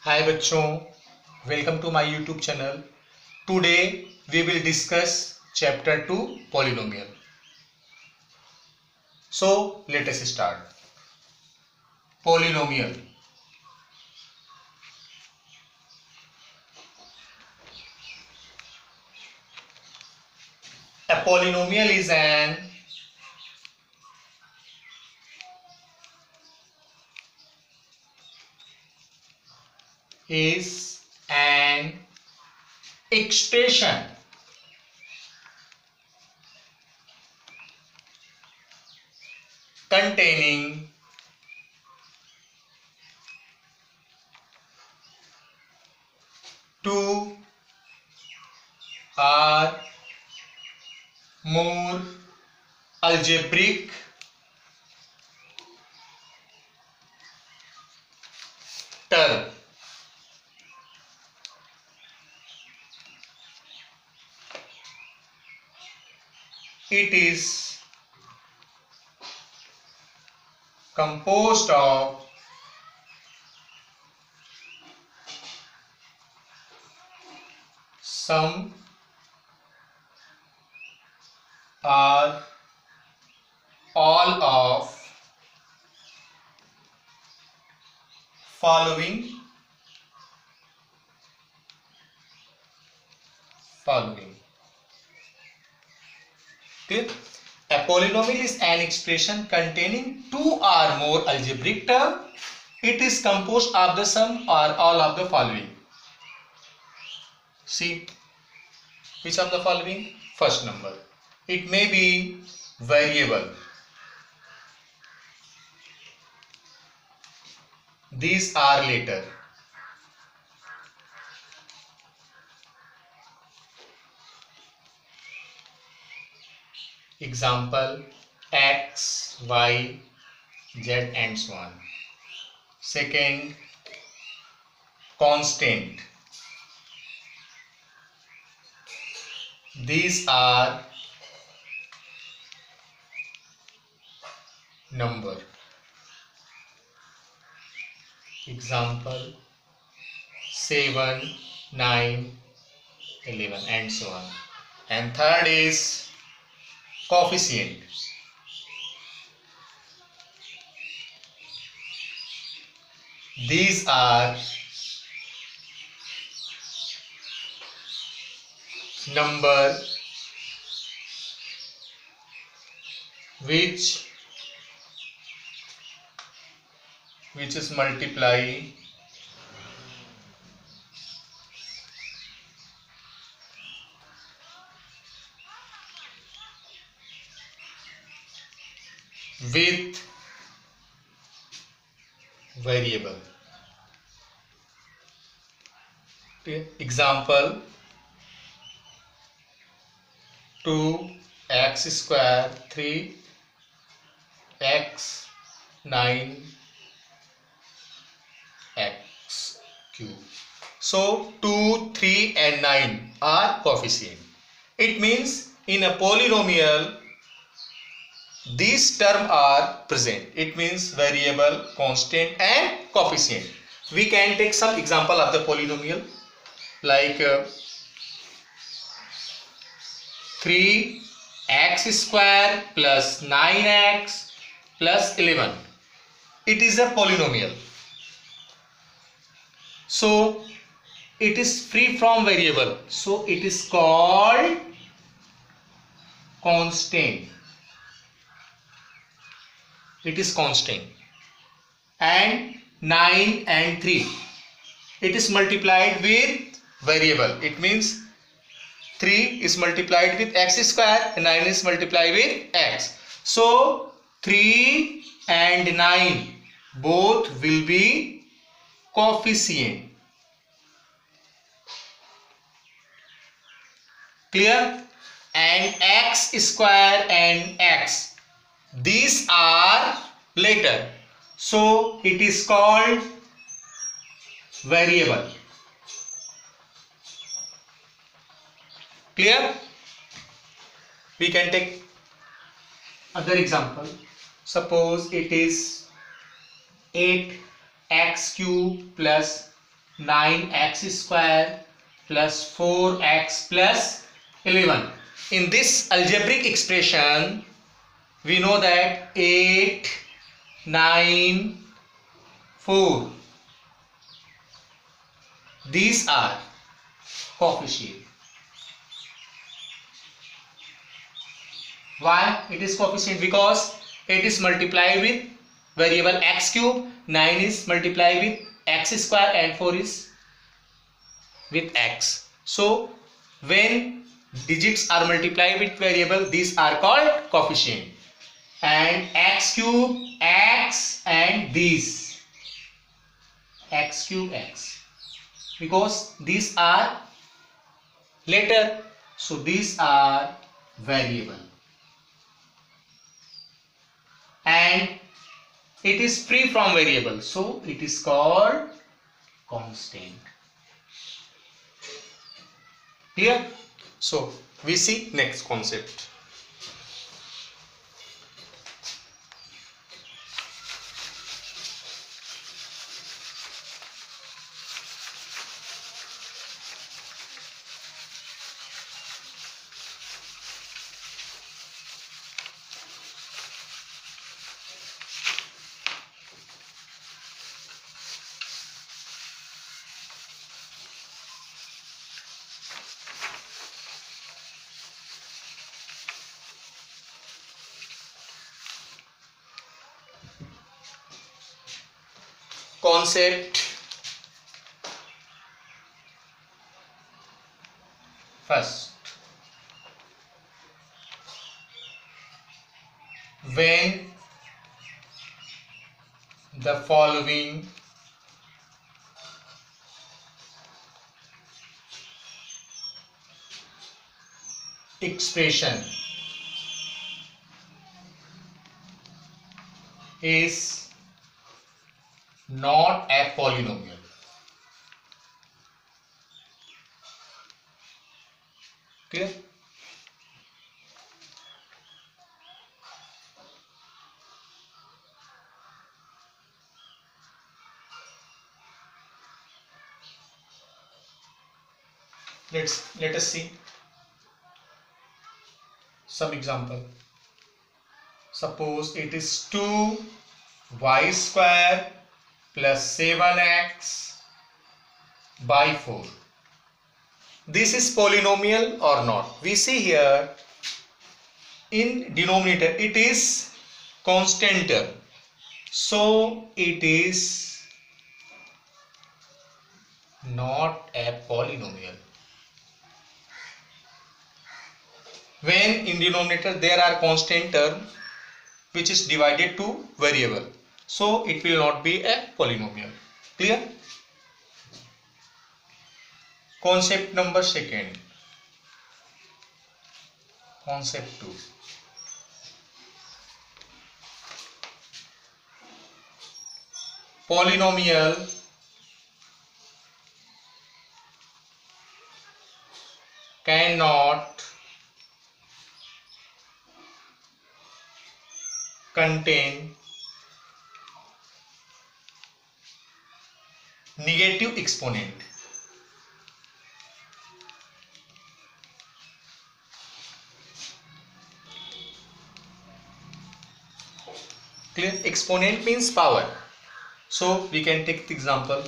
हाय बच्चों, welcome to my YouTube channel. Today we will discuss chapter 2 polynomial. So let us start. Polynomial. A polynomial is an expression containing two or more algebraic terms. It is composed of some or all of following. Clear? A polynomial is an expression containing two or more algebraic terms. It is composed of the sum or all of the following. See, which of the following? First number. It may be variable. These are later. Example: x, y, z and so on. Second, constant. These are number. Example: 7, 9, 11 and so on. And third is coefficient. These are number which is multiply with variable. Example: 2x square 3x 9 x cube. So 2, 3 and 9 are coefficient. It means in a polynomial these terms are present. It means variable, constant and coefficient. We can take some example of the polynomial like 3x square plus 9x plus 11. It is a polynomial. So it is free from variable. So it is called constant. It is constant. And 9 and 3. It is multiplied with variable. It means 3 is multiplied with x square and 9 is multiplied with x. So 3 and 9 both will be coefficient. Clear? And x square and x, these are later. So it is called variable. Clear? We can take other example. Suppose it is 8x cube plus 9x square plus 4x plus 11. In this algebraic expression, we know that 8, 9, 4. These are coefficient. Why it is coefficient? Because 8 is multiplied with variable x cube, 9 is multiplied with x square, and 4 is with x. So when digits are multiplied with variable, these are called coefficient. And x cube, x, and these x cube, x, because these are letter, so these are variable, and it is free from variable, so it is called constant. Clear? So we see next concept. Concept first. When the following expression is not a polynomial. Clear? Let us see some example. Suppose it is 2y square plus 7x by 4. This is polynomial or not? We see here in denominator it is constant term, so it is not a polynomial. When in denominator there are constant term which is divided to variable, so it will not be a polynomial. Clear? Concept number second. Concept 2. Polynomial cannot contain negative exponent. Clear? Exponent means power. So we can take the example.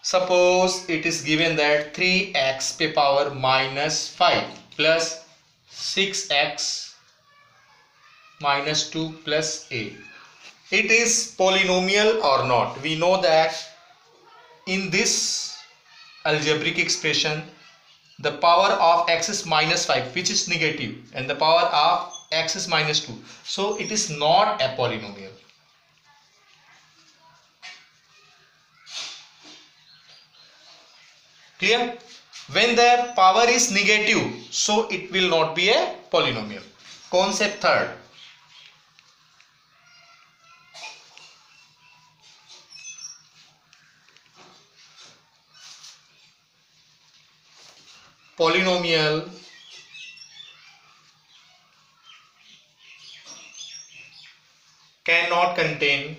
Suppose it is given that 3x to power minus 5 plus 6x minus 2 plus 8. It is polynomial or not? We know that in this algebraic expression the power of x is minus 5, which is negative, and the power of x is minus 2, so it is not a polynomial. Clear? When the power is negative, so it will not be a polynomial. Concept third. Polynomial cannot contain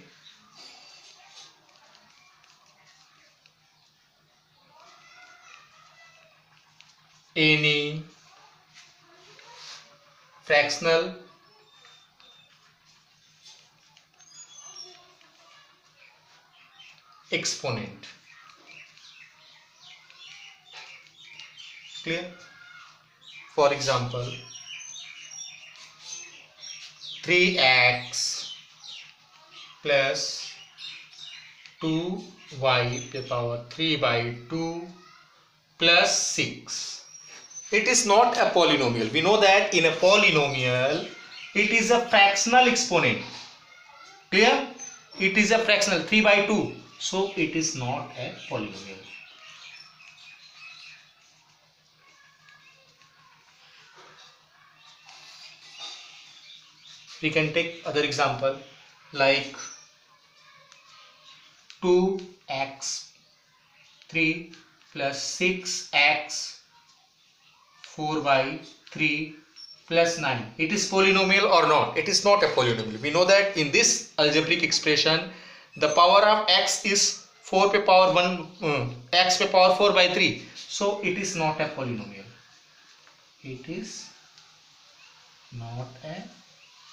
any fractional exponent. Clear? For example, 3x plus 2y to the power 3 by 2 plus 6. It is not a polynomial. We know that in a polynomial it is a fractional exponent. Clear? It is a fractional 3 by 2. So it is not a polynomial. We can take other example like 2x 3 plus 6x 4y 3 plus 9. It is polynomial or not? It is not a polynomial. We know that in this algebraic expression the power of x is 4 to the power 1 x to the power 4 by 3. So it is not a polynomial. It is not a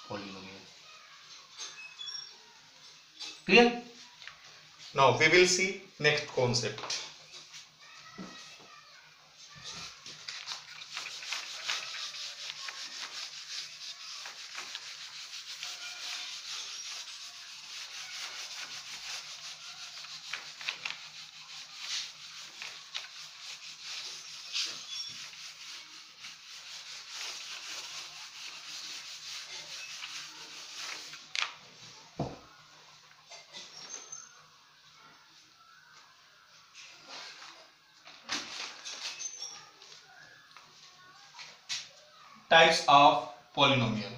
polynomial. Clear? Now we will see next concept. Types of polynomial.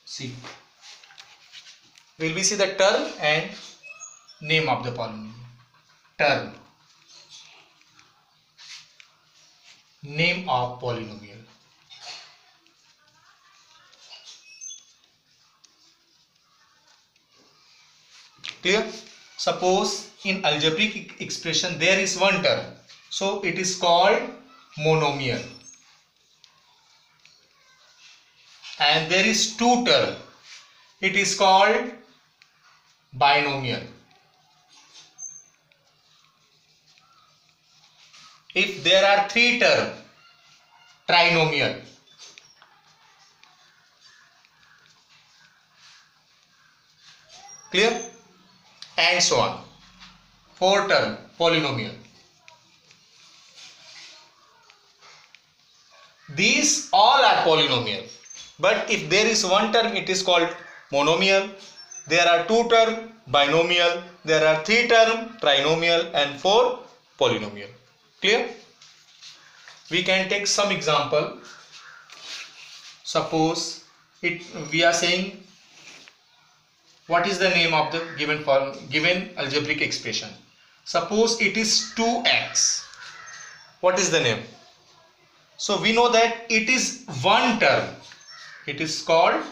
See, will we see the term and name of the polynomial? Term, name of polynomial. Clear? Suppose in algebraic expression there is one term, so it is called monomial, and there is two term, it is called binomial. If there are three term, trinomial. Clear? And so on. Four term, polynomial. These all are polynomial. But if there is one term, it is called monomial. There are two term, binomial. There are three term, trinomial, and four, polynomial. Clear? We can take some example. Suppose we are saying what is the name of the given algebraic expression. Suppose it is 2x. What is the name? So we know that it is one term. It is called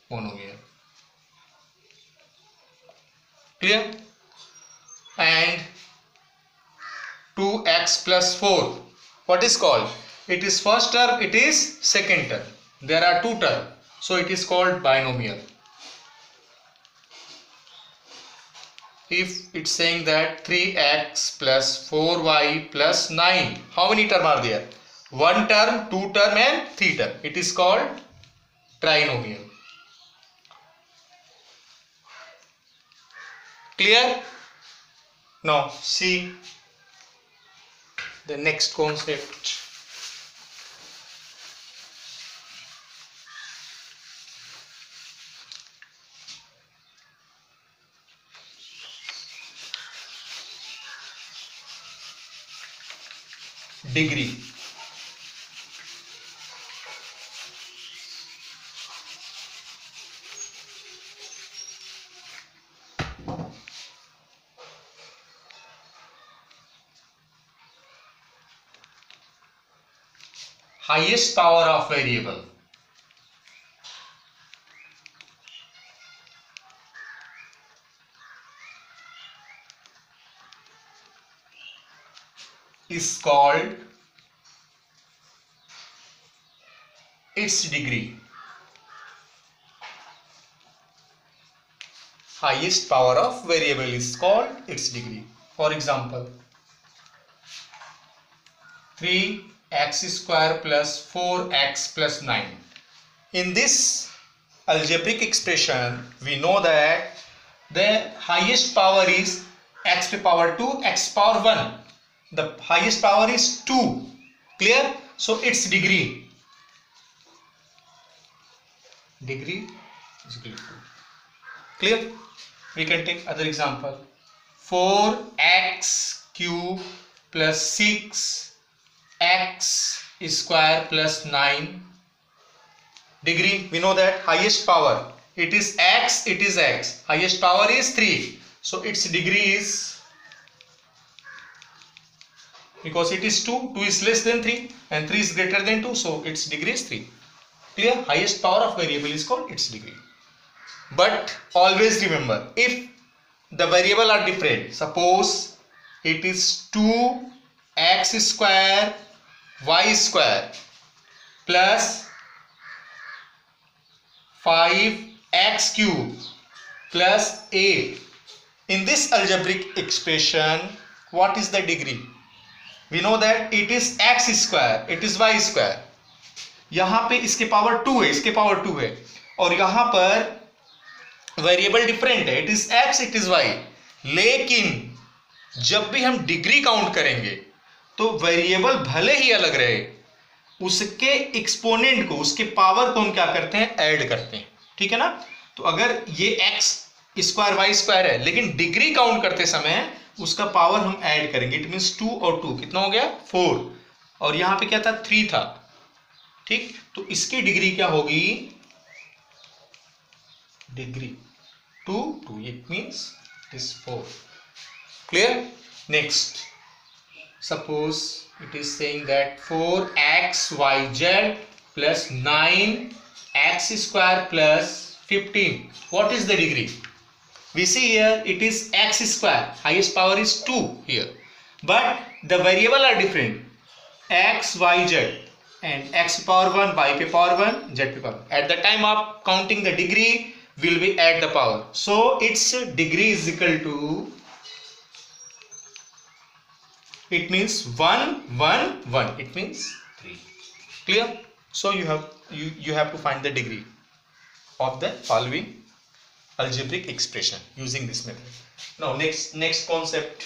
monomial. Clear? And 2x plus 4. What is called? It is first term, it is second term. There are two terms. So it is called binomial. If it's saying that 3x plus 4y plus 9, how many terms are there? One term, two term, and three term. It is called trinomial. Clear? Now see the next concept. Degree. Highest power of variable. is called its degree. Highest power of variable is called its degree. For example, 3x square plus 4x plus 9. In this algebraic expression, we know that the highest power is x to power 2, x power 1. The highest power is 2. Clear? So its degree is equal to 2. Clear? We can take other example. 4x cube plus 6x square plus 9. Degree, we know that highest power, it is x, highest power is 3, so its degree is, because it is 2 is less than 3 and 3 is greater than 2, so its degree is 3. Clear? Highest power of variable is called its degree. But always remember, if the variable are different, suppose it is 2x square y square plus 5x cube plus 8. In this algebraic expression, what is the degree? We know that it is x square, it is y square. यहाँ पे इसके power 2 है, इसके power 2 है, और यहाँ पर variable different है, it is x, it is y. लेकिन जब भी हम डिग्री काउंट करेंगे तो वेरिएबल भले ही अलग रहे, उसके एक्सपोनेंट को, उसके पावर को हम क्या करते हैं, ऐड करते हैं. ठीक है ना? तो अगर ये x स्क्वायर y स्क्वायर है, लेकिन डिग्री काउंट करते समय उसका पावर हम ऐड करेंगे. इट मींस 2 और 2 कितना हो गया, 4, और यहां पे क्या था, 3 था. ठीक, तो इसकी डिग्री क्या होगी, degree 2, it means it is 4. Clear? Next, suppose it is saying that 4xyz plus 9x square plus 15. What is the degree? We see here it is x square, highest power is 2 here, but the variable are different, x, y, z, and x power 1, y power 1, z power 1. At the time of counting the degree, will be add the power, so its degree is equal to, it means 1 1 1, it means 3. Clear? So you have to find the degree of the following algebraic expression using this method. Now next concept,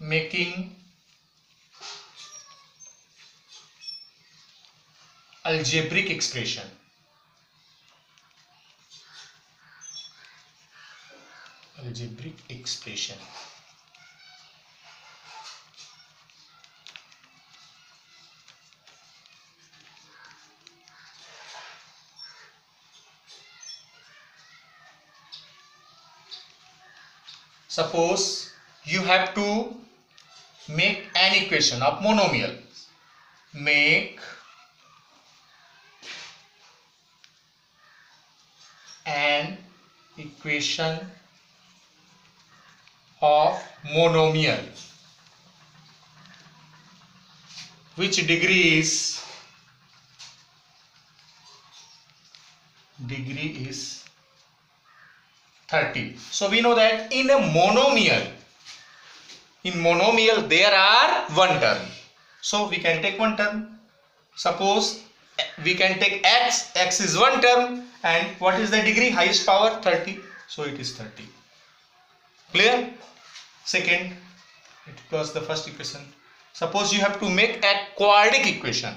making algebraic expression. Algebraic expression. Suppose you have to make an equation of monomial. Make an equation of monomial which degree is 30. So we know that in monomial there are one term, so we can take one term. Suppose we can take x is one term, and what is the degree, highest power 30, so it is 30. Clear? Second, it was the first equation. Suppose you have to make a quadratic equation.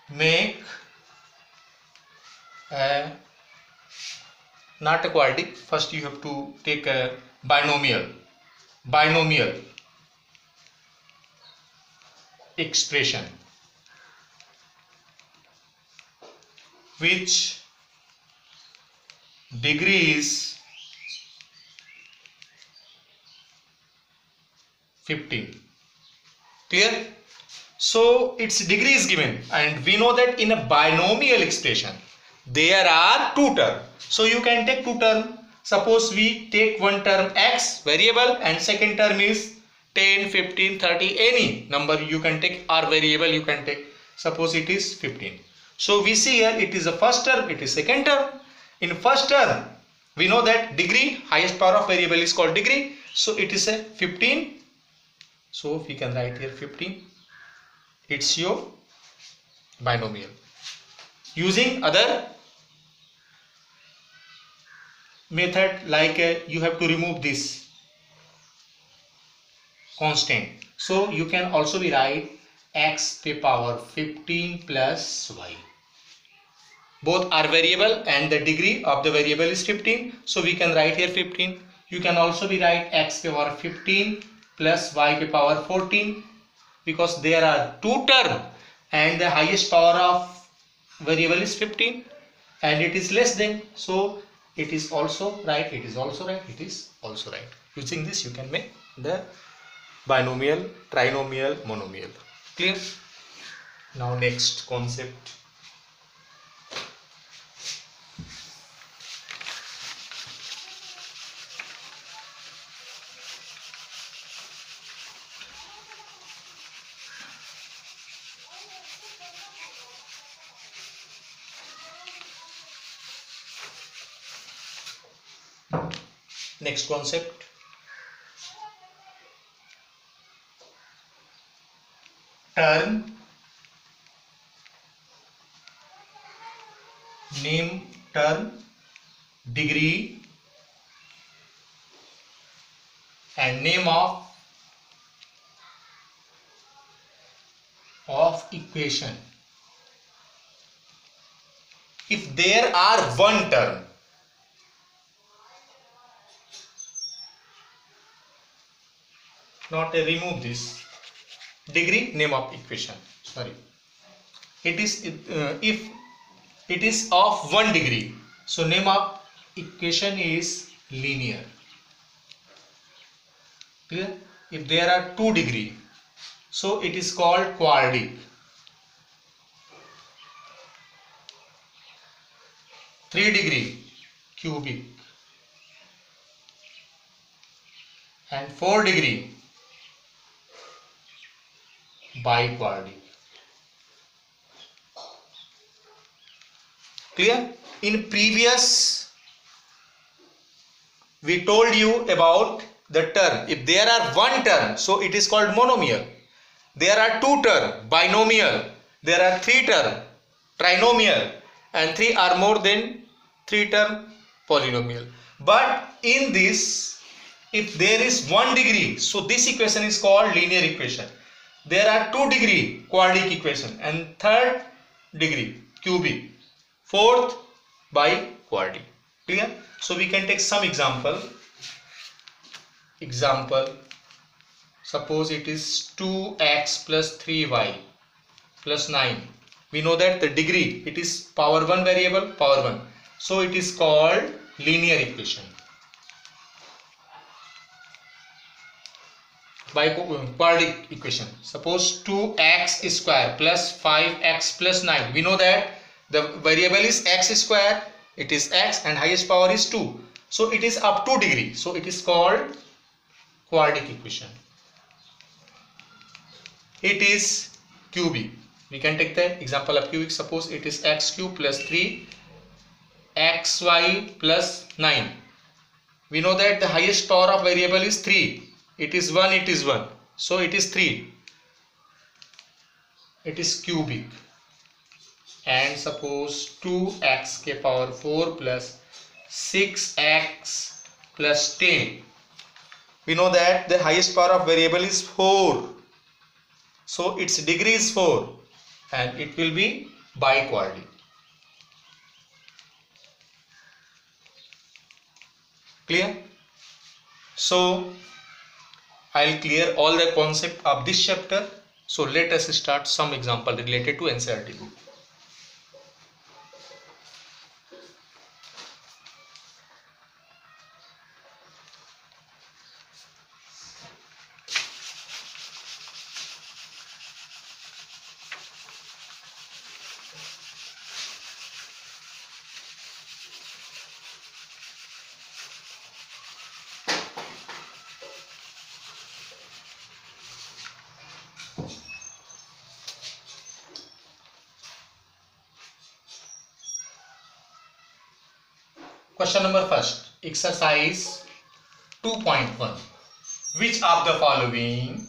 Make not a quadratic, first you have to take a binomial. expression which degree is 15. Clear? So its degree is given, and we know that in a binomial expression there are two terms. So you can take two terms. Suppose we take one term x variable and second term is 10, 15, 30, any number you can take, or variable you can take. Suppose it is 15. So we see here it is the first term, it is second term. In first term we know that degree, highest power of variable is called degree. So it is a 15. So we can write here 15. It's your binomial. Using other method, like you have to remove this constant. So you can also be write x to the power 15 plus y. Both are variable and the degree of the variable is 15. So we can write here 15. You can also be write x to the power 15 plus y to the power 14, because there are two terms and the highest power of variable is 15 and it is less than. So it is also right, it is also right, it is also right. Using this you can make the binomial, trinomial, monomial. Clear? Now next concept. Next concept. Term, name term, degree and name of equation. If there are one term, not remove this degree, name of equation, sorry, it is if it is of 1 degree, so name of equation is linear. Clear? If there are 2 degree, so it is called quadratic. 3 degree, cubic, and 4 degree, biquadratic. Clear? In previous we told you about the term. If there are one term, so it is called monomial. There are two term, binomial. There are three term, trinomial, and three or more than 3 term, polynomial. But in this, if there is 1 degree, so this equation is called linear equation. There are 2 degree, quadratic equation, and 3rd degree, cubic, 4th, biquadratic. Clear? So we can take some example. Suppose it is 2x plus 3y plus 9. We know that the degree, it is power 1 variable, power 1. So it is called linear equation. Quadratic equation. Suppose 2x square plus 5x plus 9. We know that the variable is x square, it is x, and highest power is 2. So it is up 2 degree. So it is called quadratic equation. It is cubic. We can take the example of cubic. Suppose it is x cube plus 3 xy plus 9. We know that the highest power of variable is 3. It is 1, it is 1. So it is 3. It is cubic. And suppose 2x ke power 4 plus 6x plus 10. We know that the highest power of variable is 4. So its degree is 4 and it will be biquadratic. Clear? So I'll clear all the concept of this chapter. So let us start some example related to NCERT book. Question number first, exercise 2.1. Which of the following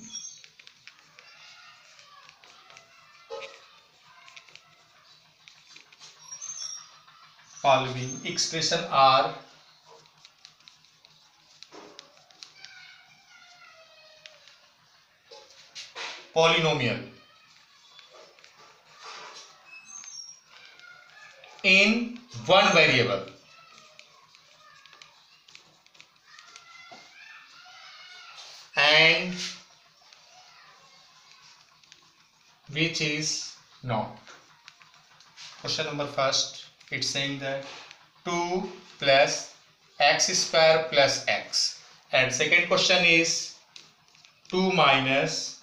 expression are polynomial in one variable and which is not? Question number first, it's saying that 2 plus x square plus x, and second question is 2 minus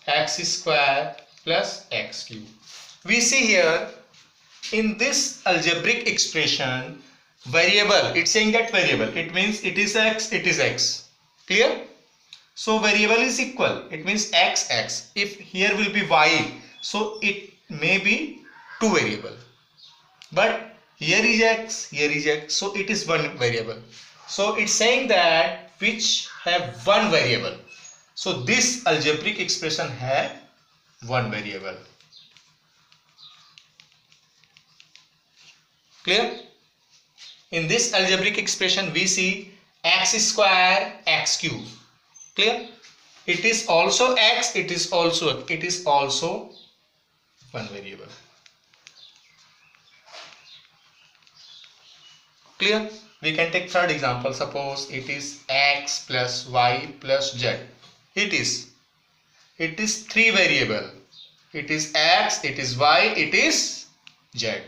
x square plus x cube. We see here in this algebraic expression, variable, it's saying that variable, it means it is x, it is x. Clear? So variable is equal, it means x, x. If here will be y, so it may be two variable. But here is x, here is x, so it is one variable. So it's saying that which have one variable. So this algebraic expression have one variable. Clear? In this algebraic expression we see x square, x cube. Clear? It is also x, it is also one variable. Clear? We can take third example. Suppose it is x plus y plus z. It is three variable. It is x, it is y, it is z.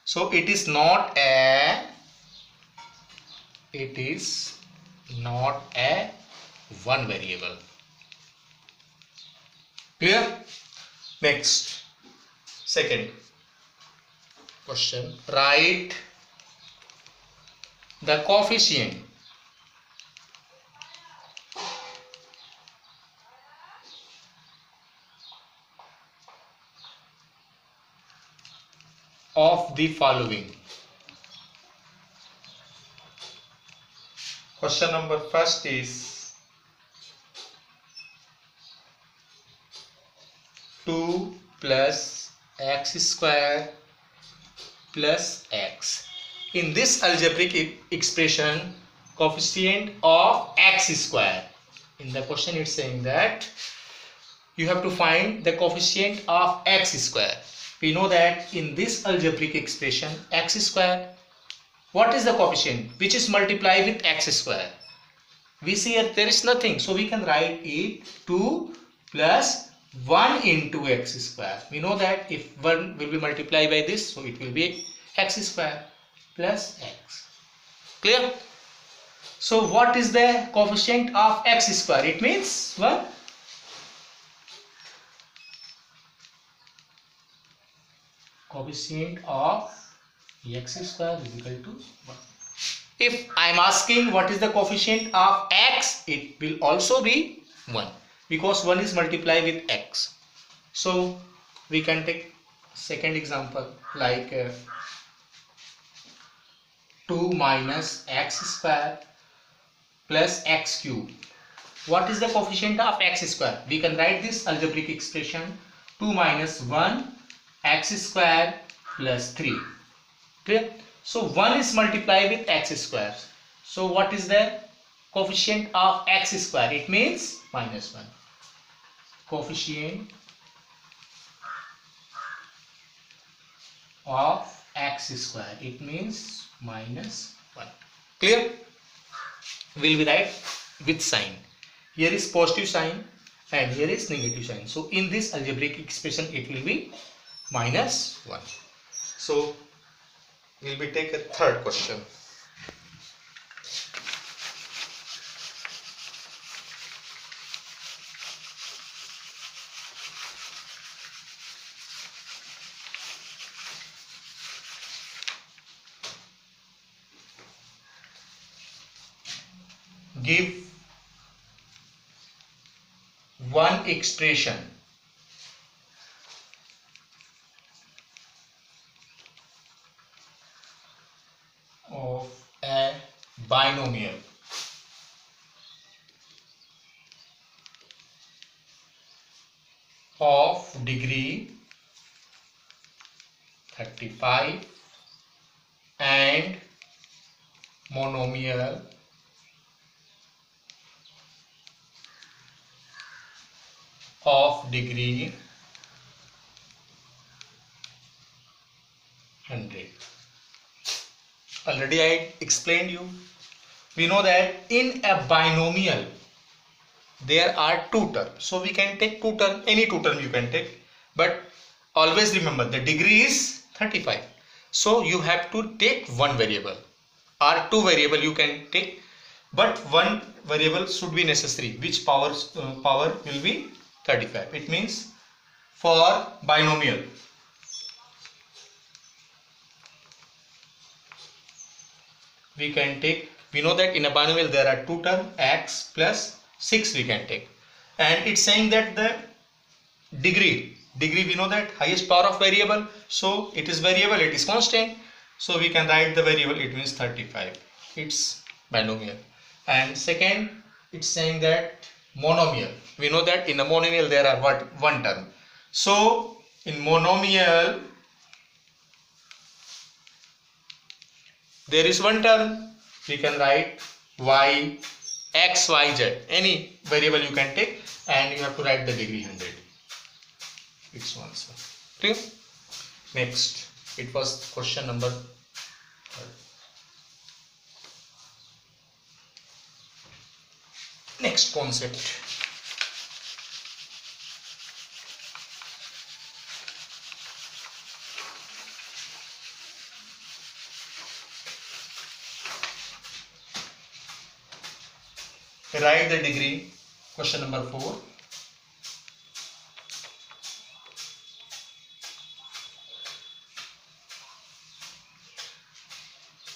So it is not a one variable. Clear? Next, second question. Write the coefficient of the following. Question number first is 2 plus x square plus x. In this algebraic expression, coefficient of x square. In the question it's saying that you have to find the coefficient of x square. We know that in this algebraic expression, x square, what is the coefficient which is multiplied with x square? We see here there is nothing, so we can write it 2 plus 1 into x square. We know that if 1 will be multiplied by this, so it will be x square plus x. Clear? So what is the coefficient of x square? It means 1. Coefficient of x square is equal to 1. If I am asking what is the coefficient of x, it will also be 1 because 1 is multiplied with x. So we can take second example like 2 minus x square plus x cube. What is the coefficient of x square? We can write this algebraic expression 2 minus 1 x square plus 3. Clear? So 1 is multiplied with x square. So what is the coefficient of x square? It means minus 1. Coefficient of x square, it means minus 1. Clear? Will be write with sign. Here is positive sign and here is negative sign. So in this algebraic expression it will be minus 1. So we'll be take a third question. Give one expression of a binomial of degree 35 and monomial of degree 100. Already I explained you. We know that in a binomial there are two terms. So we can take two terms, any two term you can take. But always remember the degree is 35. So you have to take one variable or two variable you can take. But one variable should be necessary. Which power will be 35. It means for binomial we can take, we know that in a binomial there are two terms, x plus 6 we can take, and it's saying that the degree we know that highest power of variable, so it is variable, it is constant, so we can write the variable, it means 35, it's binomial. And second, it's saying that monomial, we know that in a monomial there are what, one term, so in monomial there is one term, we can write y, x, y, z, any variable you can take, and you have to write the degree 100. It's one answer. Clear? Next, it was question number 3. Next concept. Write the degree, question number 4.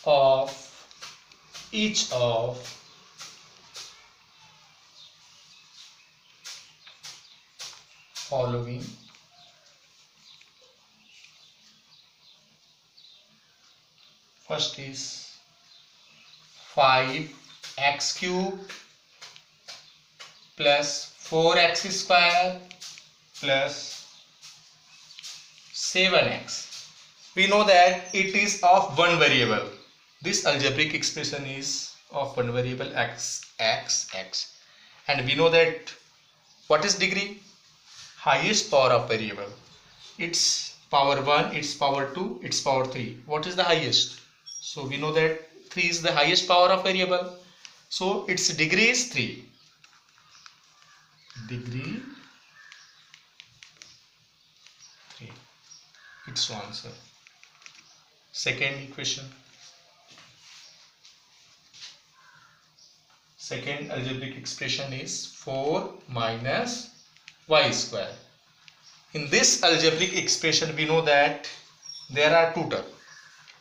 Of each of following first is 5x cube plus 4x square plus 7x. We know that it is of one variable. This algebraic expression is of one variable x, and we know that what is degree? Highest power of variable. It's power 1, it's power 2, it's power 3. What is the highest? So we know that 3 is the highest power of variable. So its degree is 3. Degree 3. It's answer. Second equation. Second algebraic expression is 4 minus y square. In this algebraic expression we know that there are two terms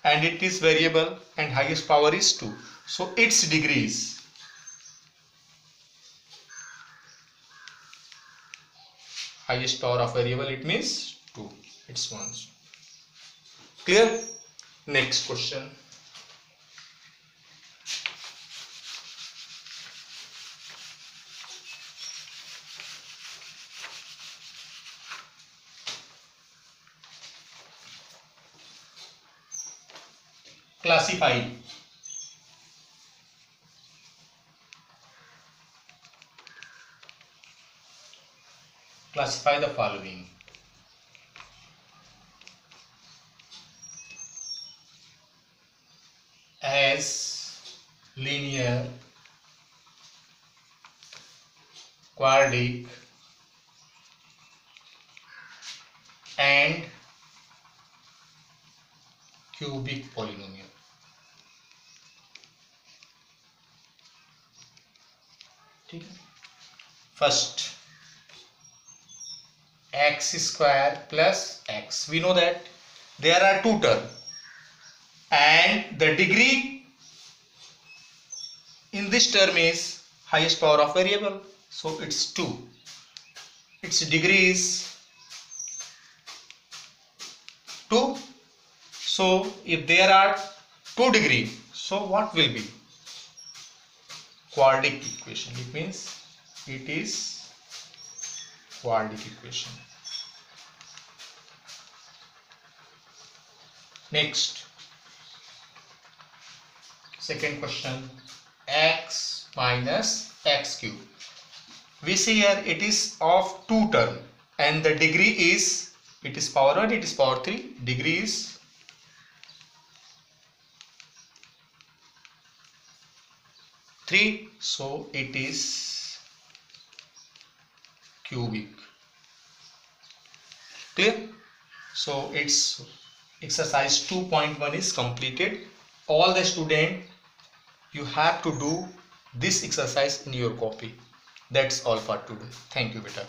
and it is variable and highest power is 2. So its degree is highest power of variable, it means 2. It's 1. Clear? Next question. Classify. Classify the following. As linear, quadratic, and cubic polynomial. First, x square plus x. We know that there are two terms and the degree in this term is highest power of variable, so it's 2. Its degree is 2. So if there are 2 degree, so what will be? Quadratic equation. It means it is quadratic equation. Next, second question, x minus x cube. We see here it is of 2 term and the degree is, it is power 1, it is power 3, degree is 3, so it is cubic. Clear? So its exercise 2.1 is completed. All the student, you have to do this exercise in your copy. That's all for today. Thank you, beta.